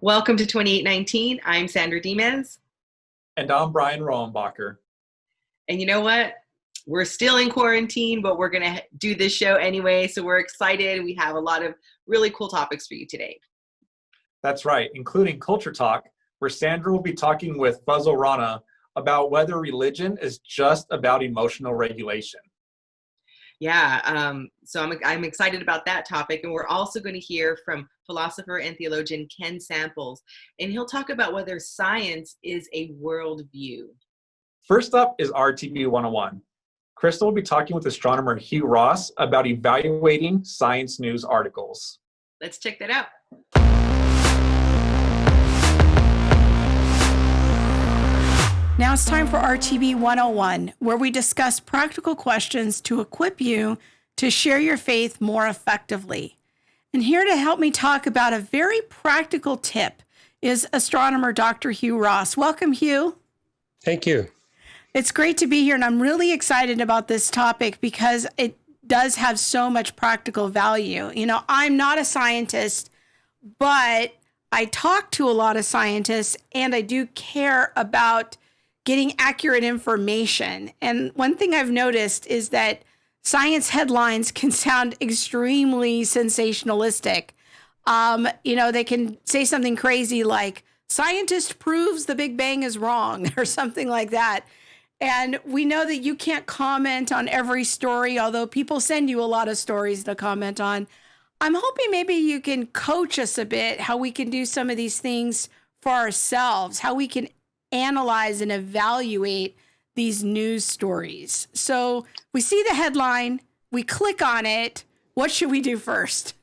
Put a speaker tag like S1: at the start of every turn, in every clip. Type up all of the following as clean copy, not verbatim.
S1: Welcome to 2819. I'm Sandra Diemez.
S2: And I'm Brian Rohenbacher.
S1: And you know what? We're still in quarantine, but we're going to do this show anyway. So we're excited. We have a lot of really cool topics for you today.
S2: That's right, including Culture Talk, where Sandra will be talking with Fazale Rana about whether religion is just about emotional regulation.
S1: Yeah, so I'm excited about that topic. And we're also going to hear from philosopher and theologian Ken Samples, and he'll talk about whether science is a worldview.
S2: First up is RTB 101. Crystal will be talking with astronomer Hugh Ross about evaluating science news articles.
S1: Let's check that out.
S3: Now it's time for RTB 101, where we discuss practical questions to equip you to share your faith more effectively. And here to help me talk about a very practical tip is astronomer Dr. Hugh Ross. Welcome, Hugh.
S4: Thank you.
S3: It's great to be here, and I'm really excited about this topic because it does have so much practical value. You know, I'm not a scientist, but I talk to a lot of scientists, and I do care about getting accurate information. And one thing I've noticed is that science headlines can sound extremely sensationalistic. They can say something crazy like, "Scientist proves the Big Bang is wrong," or something like that. And we know that you can't comment on every story, although people send you a lot of stories to comment on. I'm hoping maybe you can coach us a bit how we can do some of these things for ourselves, how we can analyze and evaluate these news stories. So we see the headline, we click on it. What should we do first?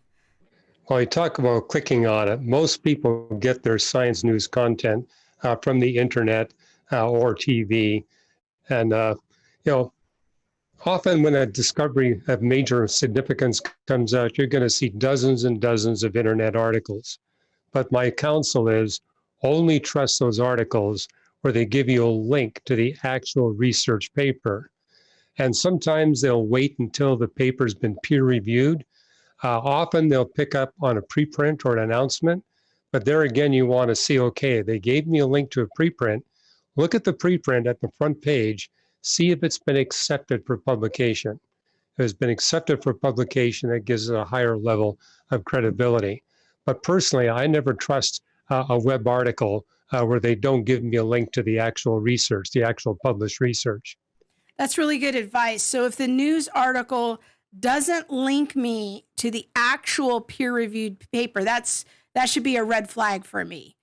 S4: Well, you talk about clicking on it. Most people get their science news content from the internet or TV. And, often when a discovery of major significance comes out, you're going to see dozens and dozens of internet articles. But my counsel is only trust those articles where they give you a link to the actual research paper. And sometimes they'll wait until the paper's been peer reviewed. Often they'll pick up on a preprint or an announcement, but there again, you want to see, okay, they gave me a link to a preprint. Look at the preprint at the front page, see if it's been accepted for publication. If it's been accepted for publication, that gives it a higher level of credibility. But personally, I never trust a web article where they don't give me a link to the actual research, the actual published research.
S3: That's really good advice. So if the news article doesn't link me to the actual peer-reviewed paper, that should be a red flag for me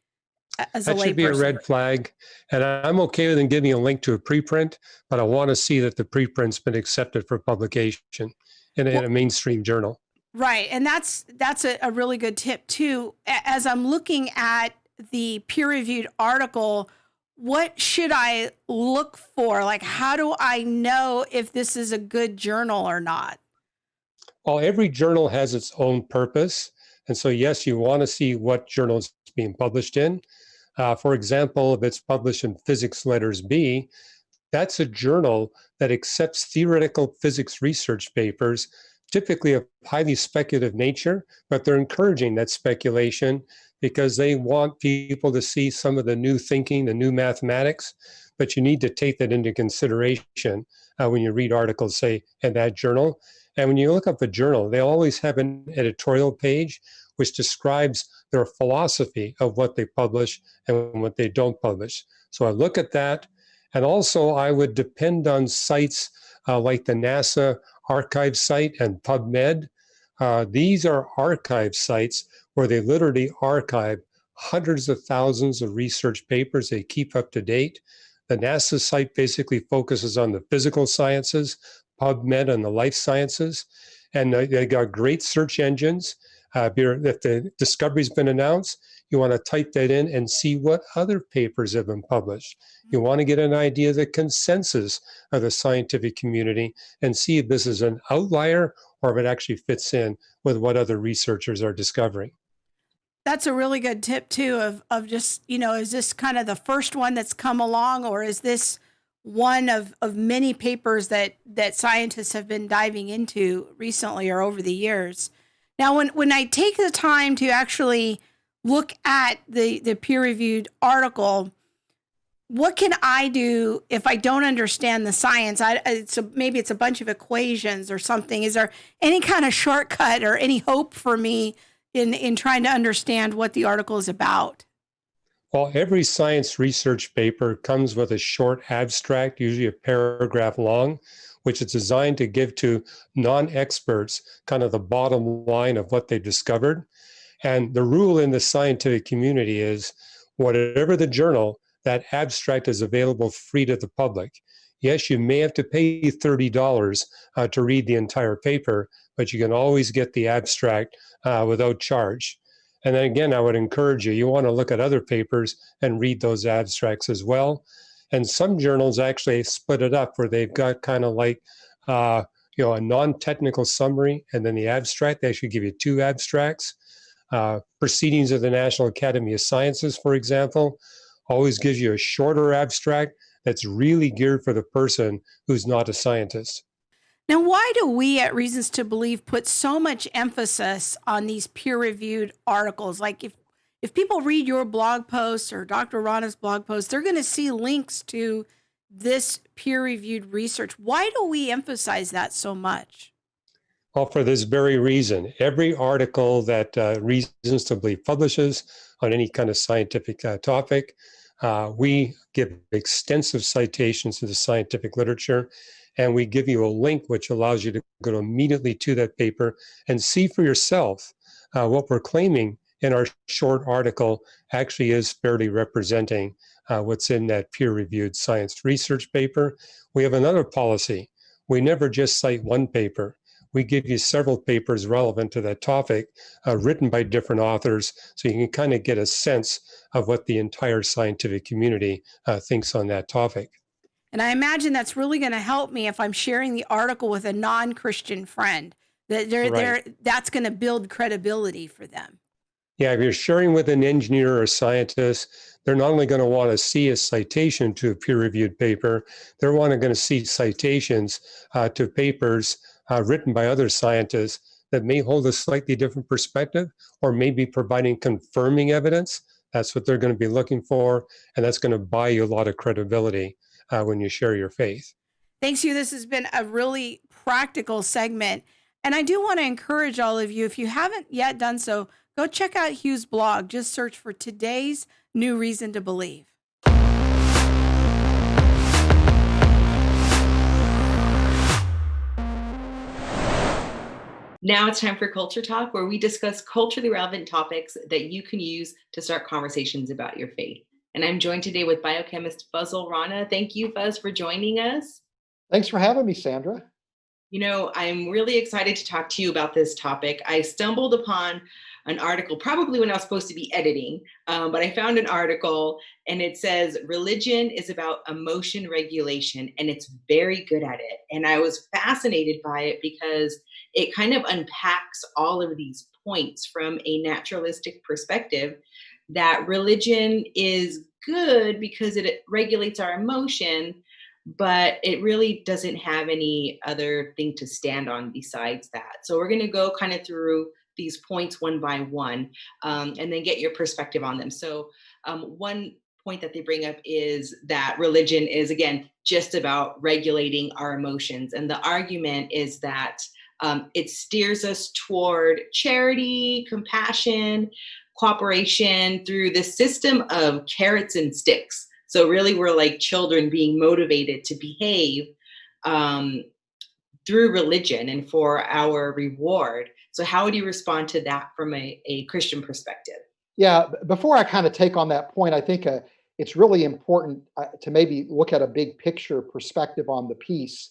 S3: as a layperson.
S4: That should be a red flag. And I'm okay with them giving a link to a preprint, but I want to see that the preprint's been accepted for publication in a mainstream journal.
S3: Right. And that's a really good tip too. As I'm looking at the peer-reviewed article, what should I look for? Like, how do I know if this is a good journal or not?
S4: Well, every journal has its own purpose. And so, yes, you want to see what journal it's being published in. For example, if it's published in Physics Letters B, that's a journal that accepts theoretical physics research papers, typically of highly speculative nature, but they're encouraging that speculation because they want people to see some of the new thinking, the new mathematics, but you need to take that into consideration when you read articles, say, in that journal. And when you look up a journal, they always have an editorial page which describes their philosophy of what they publish and what they don't publish. So I look at that. And also I would depend on sites like the NASA archive site and PubMed. These are archive sites where they literally archive hundreds of thousands of research papers they keep up to date. The NASA site basically focuses on the physical sciences, PubMed on the life sciences, and they got great search engines. If the discovery's been announced, you want to type that in and see what other papers have been published. You want to get an idea of the consensus of the scientific community and see if this is an outlier or if it actually fits in with what other researchers are discovering.
S3: That's a really good tip too of just, is this kind of the first one that's come along, or is this one of many papers that scientists have been diving into recently or over the years? Now, when I take the time to actually look at the peer-reviewed article, what can I do if I don't understand the science? Maybe it's a bunch of equations or something. Is there any kind of shortcut or any hope for me in trying to understand what the article is about?
S4: Well, every science research paper comes with a short abstract, usually a paragraph long, which is designed to give to non-experts kind of the bottom line of what they discovered. And the rule in the scientific community is whatever the journal, that abstract is available free to the public. Yes, you may have to pay $30 to read the entire paper, but you can always get the abstract without charge. And then again, I would encourage you want to look at other papers and read those abstracts as well. And some journals actually split it up where they've got kind of like, a non-technical summary and then the abstract. They actually give you two abstracts. Proceedings of the National Academy of Sciences, for example, always gives you a shorter abstract that's really geared for the person who's not a scientist.
S3: Now, why do we at Reasons to Believe put so much emphasis on these peer-reviewed articles? Like if people read your blog posts or Dr. Rana's blog posts, they're going to see links to this peer-reviewed research. Why do we emphasize that so much?
S4: Well, for this very reason, every article that Reasons to Believe publishes on any kind of scientific topic, we give extensive citations to the scientific literature, and we give you a link which allows you to go immediately to that paper and see for yourself what we're claiming in our short article actually is fairly representing what's in that peer-reviewed science research paper. We have another policy. We never just cite one paper. We give you several papers relevant to that topic, written by different authors, so you can kind of get a sense of what the entire scientific community thinks on that topic.
S3: And I imagine that's really going to help me if I'm sharing the article with a non-Christian friend. That's going to build credibility for them.
S4: Yeah, if you're sharing with an engineer or a scientist, they're not only going to want to see a citation to a peer-reviewed paper, they're going to see citations to papers written by other scientists that may hold a slightly different perspective or may be providing confirming evidence. That's what they're going to be looking for, and that's going to buy you a lot of credibility when you share your faith.
S3: Thanks, Hugh. This has been a really practical segment. And I do want to encourage all of you, if you haven't yet done so, go check out Hugh's blog. Just search for Today's New Reason to Believe.
S1: Now it's time for Culture Talk, where we discuss culturally relevant topics that you can use to start conversations about your faith. And I'm joined today with biochemist Fazale Rana. Thank you, Fuz, for joining us.
S5: Thanks for having me, Sandra.
S1: You know, I'm really excited to talk to you about this topic. I stumbled upon an article, probably when I was supposed to be editing, but I found an article and it says, religion is about emotion regulation, and it's very good at it. And I was fascinated by it because it kind of unpacks all of these points from a naturalistic perspective, that religion is good because it regulates our emotion, but it really doesn't have any other thing to stand on besides that. So we're going to go kind of through these points one by one, and then get your perspective on them. So one point that they bring up is that religion is, again, just about regulating our emotions. And the argument is that it steers us toward charity, compassion, cooperation through this system of carrots and sticks. So really, we're like children being motivated to behave through religion and for our reward. So how would you respond to that from a Christian perspective?
S5: Yeah, before I kind of take on that point, I think it's really important to maybe look at a big picture perspective on the piece,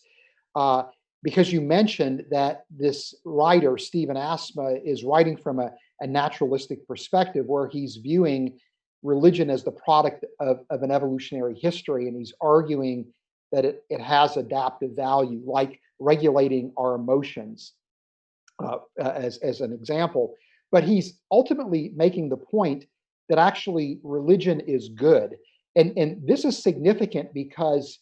S5: because you mentioned that this writer, Stephen Asma, is writing from a naturalistic perspective where he's viewing religion as the product of an evolutionary history, and he's arguing that it has adaptive value, like regulating our emotions, as an example. But he's ultimately making the point that actually religion is good. And this is significant because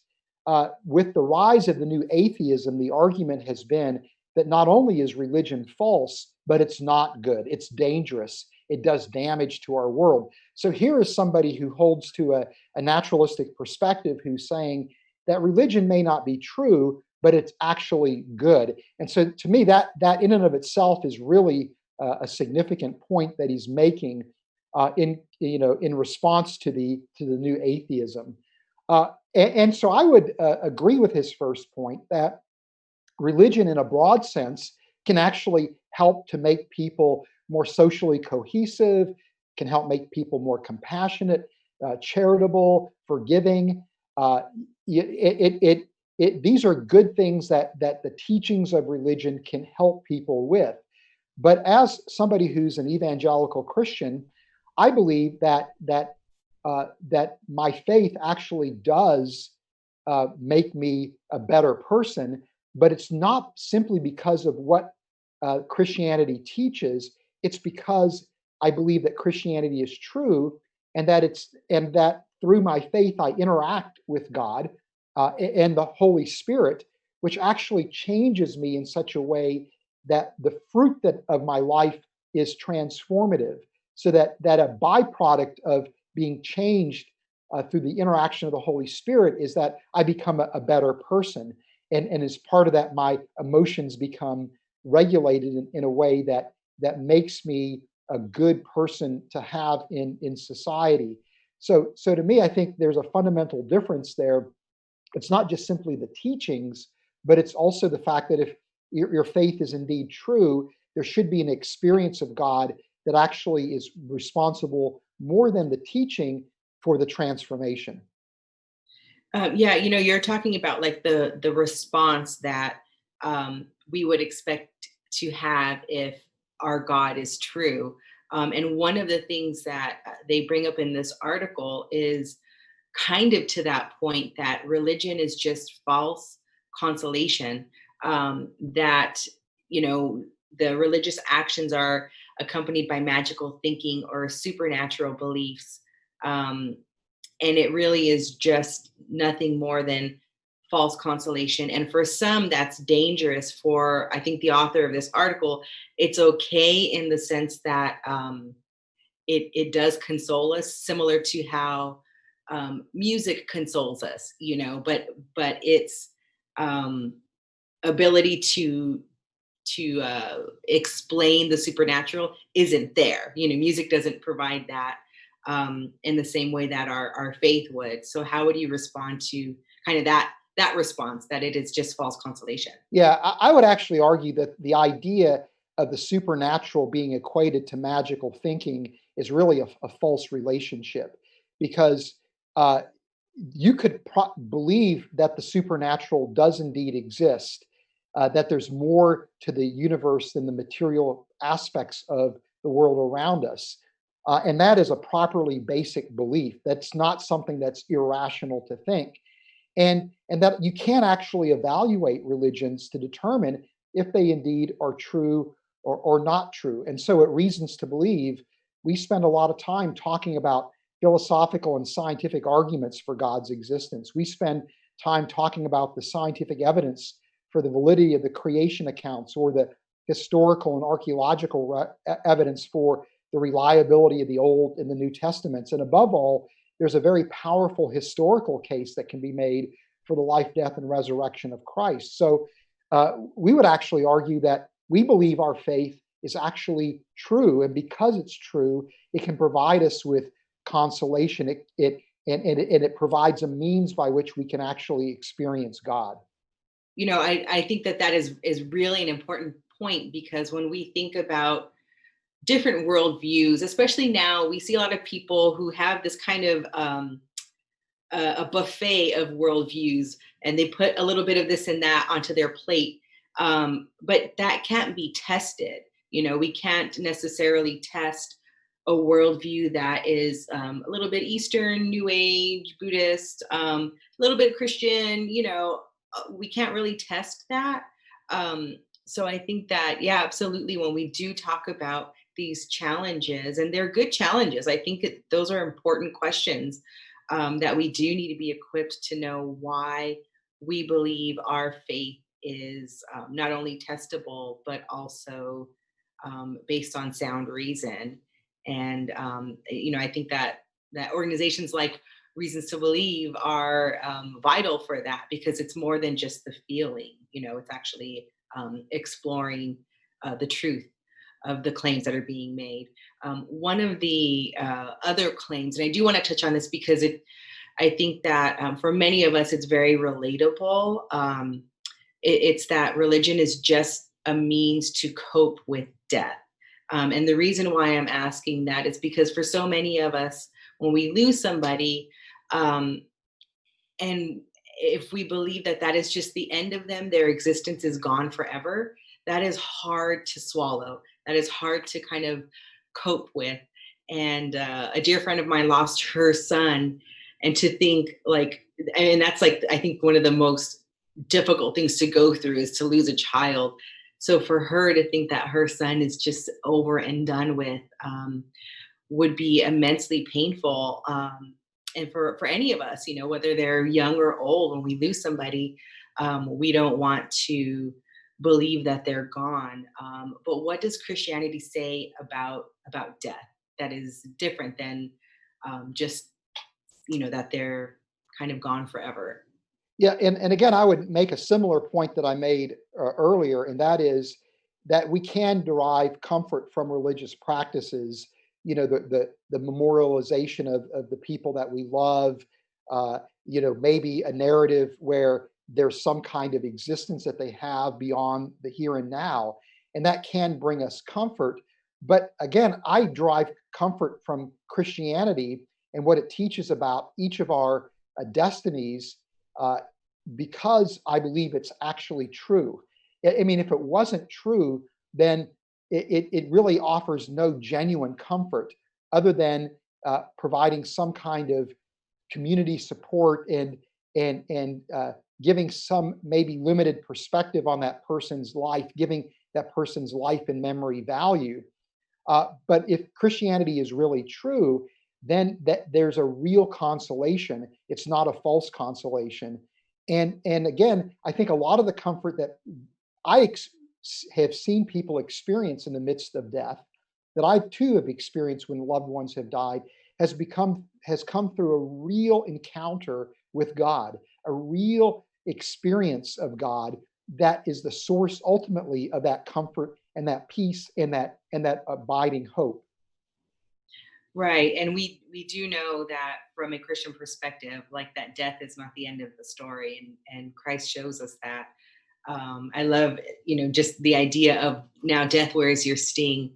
S5: with the rise of the new atheism, the argument has been that not only is religion false, but it's not good, it's dangerous. it does damage to our world. So here is somebody who holds to a naturalistic perspective who's saying that religion may not be true, but it's actually good. And so to me, that in and of itself is really a significant point that he's making in response to the new atheism. And so I would agree with his first point that religion, in a broad sense, can actually help to make people more socially cohesive, can help make people more compassionate, charitable, forgiving. These are good things that the teachings of religion can help people with. But as somebody who's an evangelical Christian, I believe that my faith actually does make me a better person, but it's not simply because of what Christianity teaches. It's because I believe that Christianity is true, and that through my faith I interact with God and the Holy Spirit, which actually changes me in such a way that the fruit of my life is transformative, so that a byproduct of being changed through the interaction of the Holy Spirit is that I become a better person. And as part of that, my emotions become regulated in a way that makes me a good person to have in society. So to me, I think there's a fundamental difference there. It's not just simply the teachings, but it's also the fact that if your faith is indeed true, there should be an experience of God that actually is responsible more than the teaching for the transformation.
S1: Yeah, you're talking about like the response that we would expect to have if our God is true. And one of the things that they bring up in this article is kind of to that point that religion is just false consolation. That the religious actions are accompanied by magical thinking or supernatural beliefs. And it really is just nothing more than false consolation. And for some, that's dangerous. For, I think, the author of this article, it's okay in the sense that it does console us, similar to how music consoles us, but its ability to explain the supernatural isn't there. Music doesn't provide that in the same way that our faith would. So how would you respond to kind of that response, that it is just false consolation?
S5: Yeah, I would actually argue that the idea of the supernatural being equated to magical thinking is really a false relationship, because you could believe that the supernatural does indeed exist, that there's more to the universe than the material aspects of the world around us. And that is a properly basic belief. That's not something that's irrational to think. And that you can actually evaluate religions to determine if they indeed are true or not true. And so at Reasons to Believe, we spend a lot of time talking about philosophical and scientific arguments for God's existence. We spend time talking about the scientific evidence for the validity of the creation accounts, or the historical and archaeological evidence for the reliability of the Old and the New Testaments. And above all, there's a very powerful historical case that can be made for the life, death, and resurrection of Christ. So we would actually argue that we believe our faith is actually true, and because it's true, it can provide us with consolation. It provides a means by which we can actually experience God.
S1: I think that is really an important point, because when we think about different worldviews, especially now, we see a lot of people who have this kind of a buffet of worldviews, and they put a little bit of this and that onto their plate. But that can't be tested. We can't necessarily test a worldview that is a little bit Eastern, New Age, Buddhist, a little bit Christian. We can't really test that. So I think that, yeah, absolutely, when we do talk about these challenges, and they're good challenges, I think those are important questions that we do need to be equipped to know why we believe our faith is not only testable, but also based on sound reason. And I think that organizations like Reasons to Believe are vital for that, because it's more than just the feeling. It's actually exploring the truth of the claims that are being made. One of the other claims, and I do want to touch on this because I think that for many of us, it's very relatable. It's that religion is just a means to cope with death. And the reason why I'm asking that is because for so many of us, when we lose somebody, and if we believe that that is just the end of them, their existence is gone forever, that is hard to swallow. That is hard to kind of cope with. And a dear friend of mine lost her son, and to think and that's I think one of the most difficult things to go through is to lose a child. So for her to think that her son is just over and done with would be immensely painful. And for any of us, whether they're young or old, when we lose somebody, we don't want to believe that they're gone. But what does Christianity say about death that is different than just, that they're kind of gone forever?
S5: Yeah, and again, I would make a similar point that I made earlier, and that is that we can derive comfort from religious practices. The memorialization of the people that we love. Maybe a narrative where there's some kind of existence that they have beyond the here and now, and that can bring us comfort. But again, I derive comfort from Christianity and what it teaches about each of our destinies. Because I believe it's actually true. I mean, if it wasn't true, then it really offers no genuine comfort other than providing some kind of community support and giving some maybe limited perspective on that person's life, giving that person's life and memory value. But if Christianity is really true, then there's a real consolation. It's not a false consolation. And again, I think a lot of the comfort that I have seen people experience in the midst of death, that I too have experienced when loved ones have died, has come through a real encounter with God, a real experience of God that is the source ultimately of that comfort and that peace and that abiding hope.
S1: Right. And we do know that from a Christian perspective, that death is not the end of the story. And Christ shows us that. I love, just the idea of now death, where is your sting?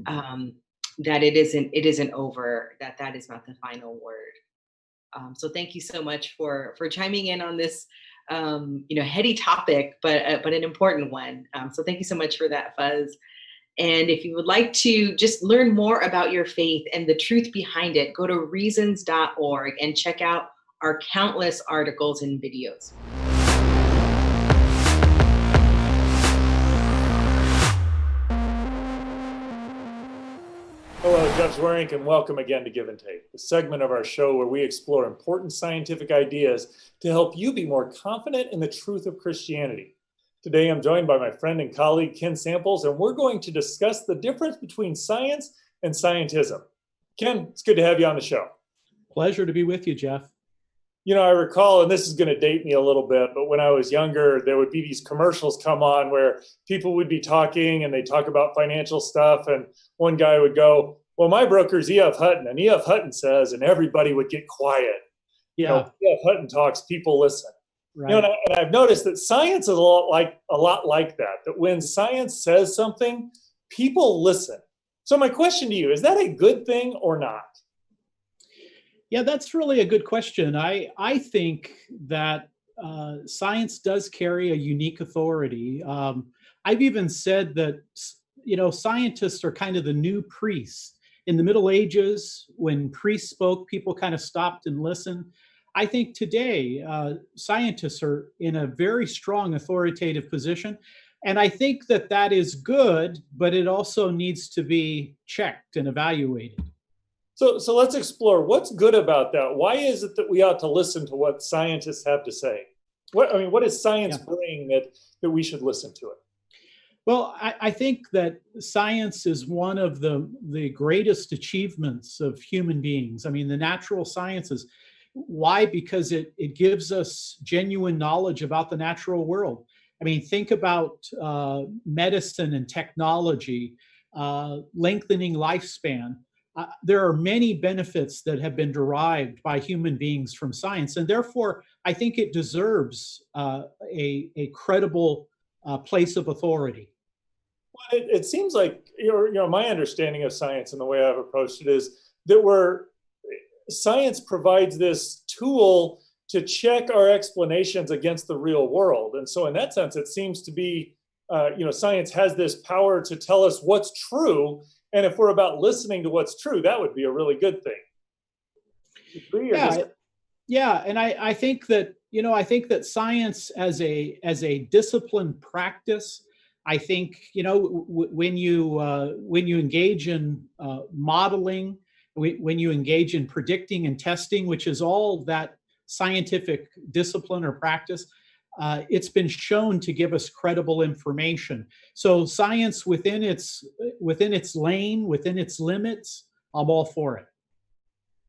S1: That it isn't over, that is not the final word. So thank you so much for chiming in on this, heady topic, but an important one. So thank you so much for that, Fuzz. And if you would like to just learn more about your faith and the truth behind it, go to reasons.org and check out our countless articles and videos.
S2: Hello, Jeff Zwerink, and welcome again to Give and Take, the segment of our show where we explore important scientific ideas to help you be more confident in the truth of Christianity. Today, I'm joined by my friend and colleague, Ken Samples, and we're going to discuss the difference between science and scientism. Ken, it's good to have you on the show.
S6: Pleasure to be with you, Jeff.
S2: I recall, and this is going to date me a little bit, but when I was younger, there would be these commercials come on where people would be talking and they talk about financial stuff. And one guy would go, well, my broker's E.F. Hutton, and E.F. Hutton says, and everybody would get quiet.
S6: Yeah.
S2: E.F. Hutton talks, people listen.
S6: Right.
S2: And I've noticed that science is a lot like that when science says something, people listen. So my question to you, is that a good thing or not?
S6: Yeah, that's really a good question. I think that science does carry a unique authority. I've even said that, scientists are kind of the new priests. In the Middle Ages, when priests spoke, people kind of stopped and listened. I think today, scientists are in a very strong authoritative position. And I think that is good, but it also needs to be checked and evaluated.
S2: So let's explore what's good about that. Why is it that we ought to listen to what scientists have to say? What does science bring that we should listen to it?
S6: Well, I think that science is one of the greatest achievements of human beings. I mean, the natural sciences. Why? Because it gives us genuine knowledge about the natural world. I mean, think about medicine and technology, lengthening lifespan. There are many benefits that have been derived by human beings from science, and therefore, I think it deserves a credible place of authority.
S2: Well, it seems like my understanding of science and the way I've approached it is that science provides this tool to check our explanations against the real world, and so in that sense, it seems to be science has this power to tell us what's true, and if we're about listening to what's true, that would be a really good thing.
S6: Yeah, yeah, and I think that science as a disciplined practice. I think when you engage in modeling, when you engage in predicting and testing, which is all that scientific discipline or practice, it's been shown to give us credible information. So science within its lane, within its limits, I'm all for it.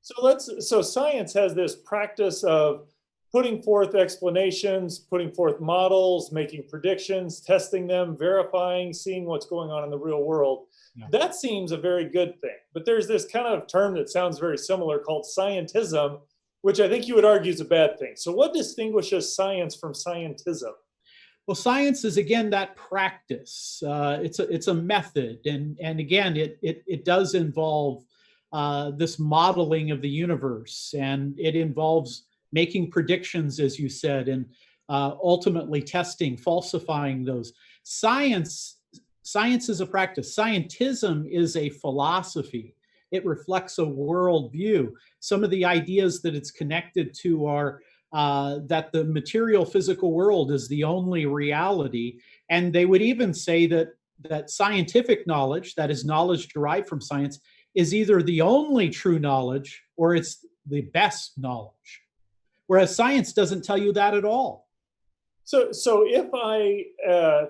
S2: So science has this practice of putting forth explanations, putting forth models, making predictions, testing them, verifying, seeing what's going on in the real world. Yeah. That seems a very good thing. But there's this kind of term that sounds very similar called scientism, which I think you would argue is a bad thing. So what distinguishes science from scientism?
S6: Well, science is, again, that practice. It's a method. And again, it does involve this modeling of the universe. And it involves making predictions, as you said, and ultimately testing, falsifying those. Science is a practice. Scientism is a philosophy. It reflects a worldview. Some of the ideas that it's connected to are that the material physical world is the only reality. And they would even say that scientific knowledge, that is knowledge derived from science, is either the only true knowledge or it's the best knowledge. Whereas science doesn't tell you that at all.
S2: So if I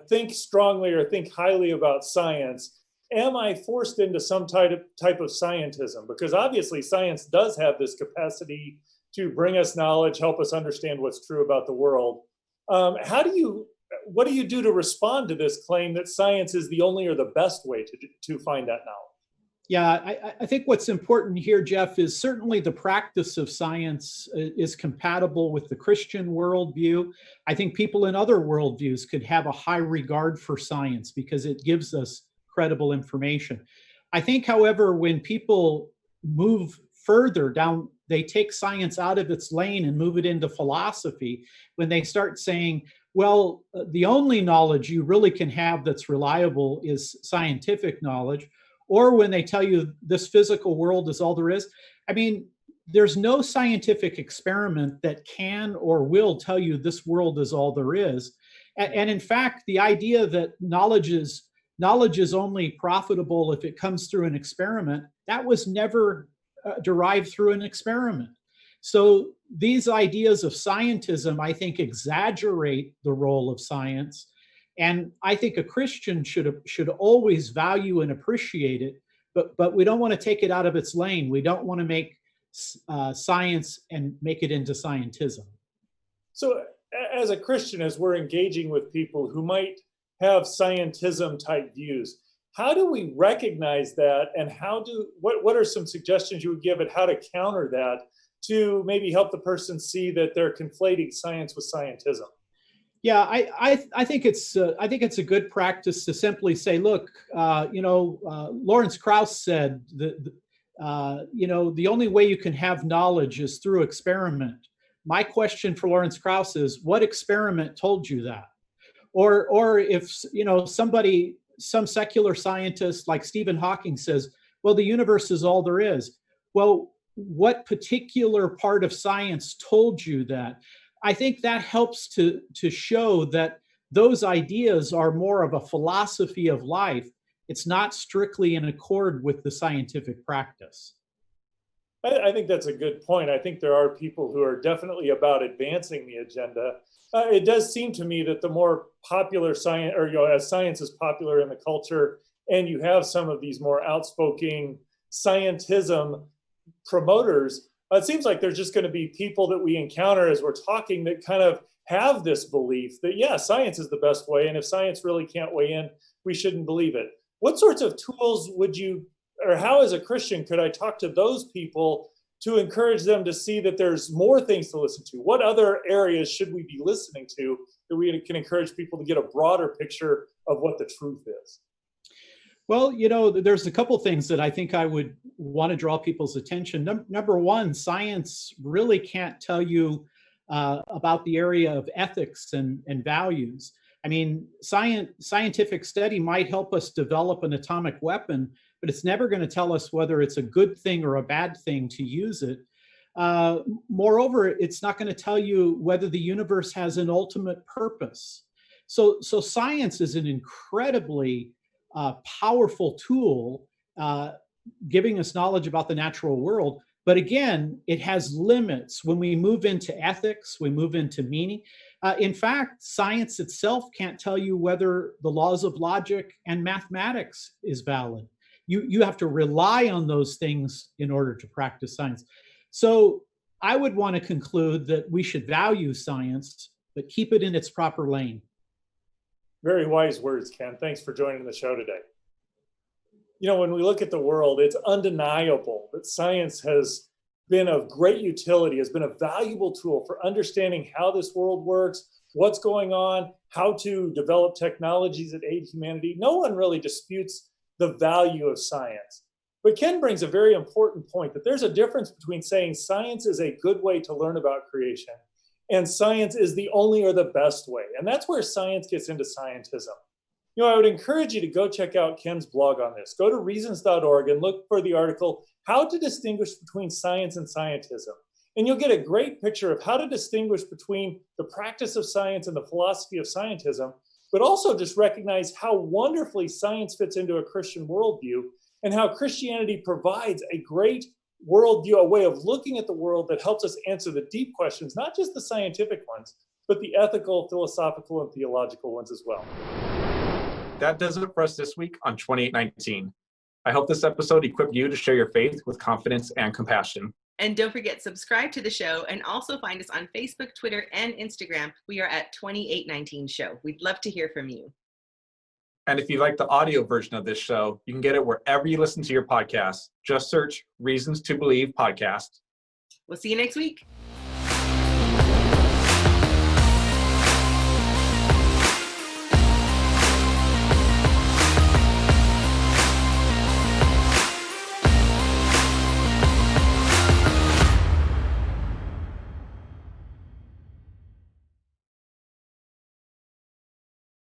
S2: think strongly or think highly about science, am I forced into some type of scientism? Because obviously science does have this capacity to bring us knowledge, help us understand what's true about the world. What do you do to respond to this claim that science is the only or the best way to find that knowledge?
S6: Yeah, I think what's important here, Jeff, is certainly the practice of science is compatible with the Christian worldview. I think people in other worldviews could have a high regard for science because it gives us credible information. I think, however, when people move further down, they take science out of its lane and move it into philosophy, when they start saying, well, the only knowledge you really can have that's reliable is scientific knowledge, or when they tell you this physical world is all there is. I mean, there's no scientific experiment that can or will tell you this world is all there is. And in fact, the idea that knowledge is only profitable if it comes through an experiment, that was never derived through an experiment. So these ideas of scientism, I think, exaggerate the role of science. And I think a Christian should always value and appreciate it, but we don't want to take it out of its lane. We don't want to make science and make it into scientism. So
S2: as a Christian, as we're engaging with people who might have scientism type views, how do we recognize that, and what are some suggestions you would give at how to counter that to maybe help the person see that they're conflating science with scientism?
S6: Yeah, I think it's a good practice to simply say, look, Lawrence Krauss said that the only way you can have knowledge is through experiment. My question for Lawrence Krauss is, what experiment told you that? Or if some secular scientist like Stephen Hawking says, well, the universe is all there is. Well, what particular part of science told you that? I think that helps to show that those ideas are more of a philosophy of life. It's not strictly in accord with the scientific practice.
S2: I think that's a good point. I think there are people who are definitely about advancing the agenda. it does seem to me that the more popular science, or as science is popular in the culture, and you have some of these more outspoken scientism promoters, it seems like there's just going to be people that we encounter as we're talking that kind of have this belief that, yeah, science is the best way, and if science really can't weigh in, we shouldn't believe it. What sorts of tools would you, or how as a Christian could I talk to those people to encourage them to see that there's more things to listen to? What other areas should we be listening to that we can encourage people to get a broader picture of what the truth is?
S6: Well, there's a couple things that I think I would want to draw people's attention. Number one, science really can't tell you about the area of ethics and values. I mean, scientific study might help us develop an atomic weapon, but it's never going to tell us whether it's a good thing or a bad thing to use it. Moreover, it's not going to tell you whether the universe has an ultimate purpose. So science is an incredibly powerful tool, giving us knowledge about the natural world. But again, it has limits. When we move into ethics, we move into meaning. In fact, science itself can't tell you whether the laws of logic and mathematics is valid. You have to rely on those things in order to practice science. So I would want to conclude that we should value science, but keep it in its proper lane.
S2: Very wise words, Ken. Thanks for joining the show today. When we look at the world, it's undeniable that science has been of great utility, has been a valuable tool for understanding how this world works, what's going on, how to develop technologies that aid humanity. No one really disputes the value of science. But Ken brings a very important point, that there's a difference between saying science is a good way to learn about creation and science is the only or the best way. And that's where science gets into scientism. I would encourage you to go check out Ken's blog on this. Go to reasons.org and look for the article, How to Distinguish Between Science and Scientism. And you'll get a great picture of how to distinguish between the practice of science and the philosophy of scientism, but also just recognize how wonderfully science fits into a Christian worldview and how Christianity provides a great worldview, a way of looking at the world that helps us answer the deep questions, not just the scientific ones, but the ethical, philosophical, and theological ones as well.
S7: That does it for us this week on 2819. I hope this episode equipped you to share your faith with confidence and compassion.
S1: And don't forget, subscribe to the show and also find us on Facebook, Twitter, and Instagram. We are at 2819 Show. We'd love to hear from you.
S7: And if you like the audio version of this show, you can get it wherever you listen to your podcasts. Just search Reasons to Believe Podcast.
S1: We'll see you next week.